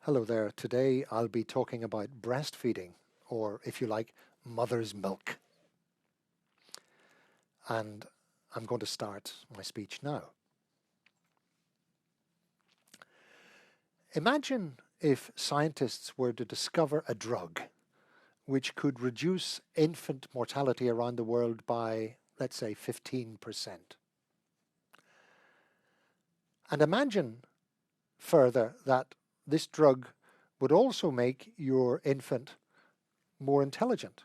Hello there. Today I'll be talking about breastfeeding, or if you like, mother's milk. And I'm going to start my speech now. Imagine if scientists were to discover a drug which could reduce infant mortality around the world by, let's say, 15%. And imagine further that this drug would also make your infant more intelligent.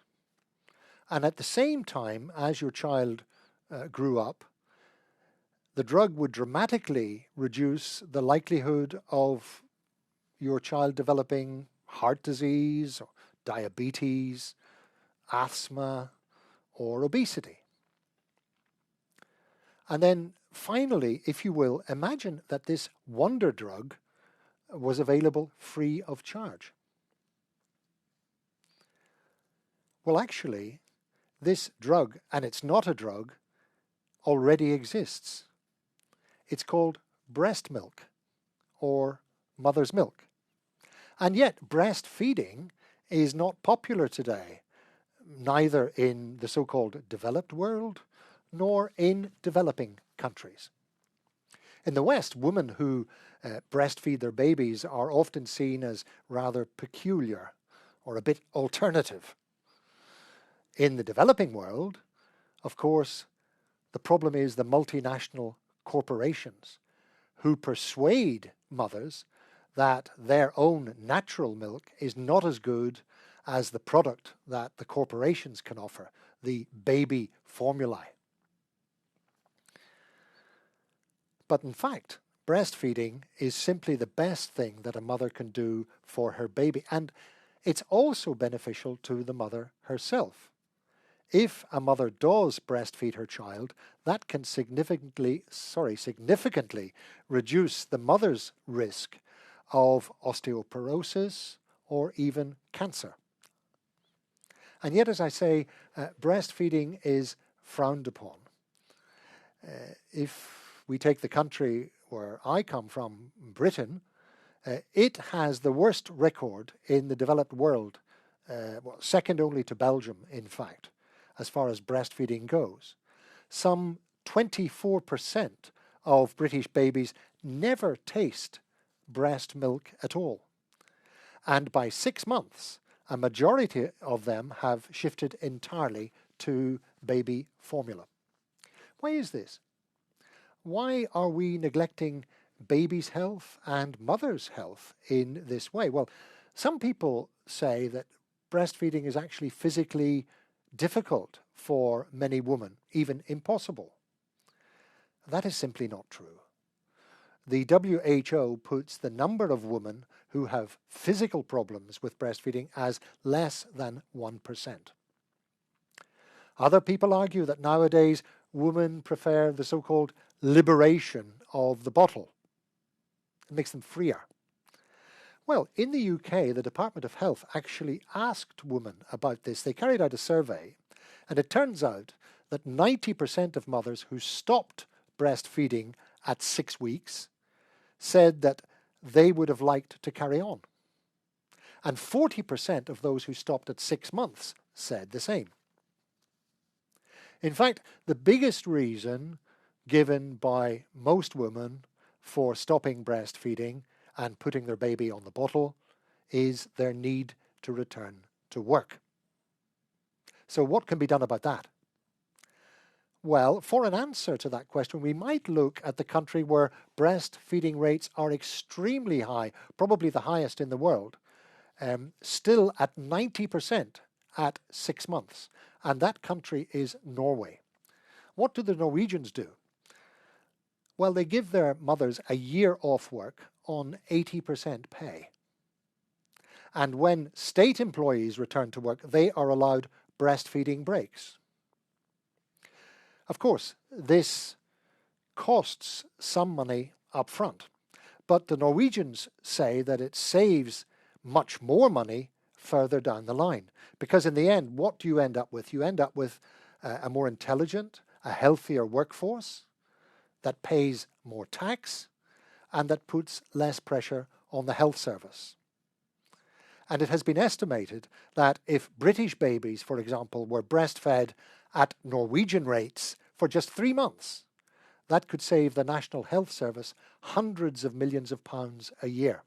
And at the same time, as your child grew up, the drug would dramatically reduce the likelihood of your child developing heart disease, or diabetes, asthma, or obesity. And then finally, if you will, imagine that this wonder drug was available free of charge. Well, actually, this drug, and it's not a drug, already exists. It's called breast milk or mother's milk. And yet breastfeeding is not popular today, neither in the so-called developed world nor in developing countries. In the West, women who breastfeed their babies are often seen as rather peculiar or a bit alternative. In the developing world, of course, the problem is the multinational corporations who persuade mothers that their own natural milk is not as good as the product that the corporations can offer, the baby formulae. But in fact, breastfeeding is simply the best thing that a mother can do for her baby, and it's also beneficial to the mother herself. If a mother does breastfeed her child, that can significantly reduce the mother's risk of osteoporosis or even cancer. And yet, as I say, breastfeeding is frowned upon. If we take the country where I come from, Britain, it has the worst record in the developed world, second only to Belgium, in fact, as far as breastfeeding goes. Some 24% of British babies never taste breast milk at all. And by 6 months, a majority of them have shifted entirely to baby formula. Why is this? Why are we neglecting baby's health and mother's health in this way? Well, some people say that breastfeeding is actually physically difficult for many women, even impossible. That is simply not true. The WHO puts the number of women who have physical problems with breastfeeding as less than 1%. Other people argue that nowadays women prefer the so-called liberation of the bottle. It makes them freer. Well, in the UK, the Department of Health actually asked women about this. They carried out a survey, and it turns out that 90% of mothers who stopped breastfeeding at 6 weeks said that they would have liked to carry on. And 40% of those who stopped at 6 months said the same. In fact, the biggest reason given by most women for stopping breastfeeding and putting their baby on the bottle is their need to return to work. So what can be done about that? Well, for an answer to that question, we might look at the country where breastfeeding rates are extremely high, probably the highest in the world, still at 90% at 6 months. And that country is Norway. What do the Norwegians do? Well, they give their mothers a year off work on 80% pay. And when state employees return to work, they are allowed breastfeeding breaks. Of course, this costs some money up front, but the Norwegians say that it saves much more money further down the line. Because in the end, what do you end up with? You end up with a more intelligent, a healthier workforce that pays more tax and that puts less pressure on the health service. And it has been estimated that if British babies, for example, were breastfed at Norwegian rates for just 3 months, that could save the National Health Service hundreds of millions of pounds a year.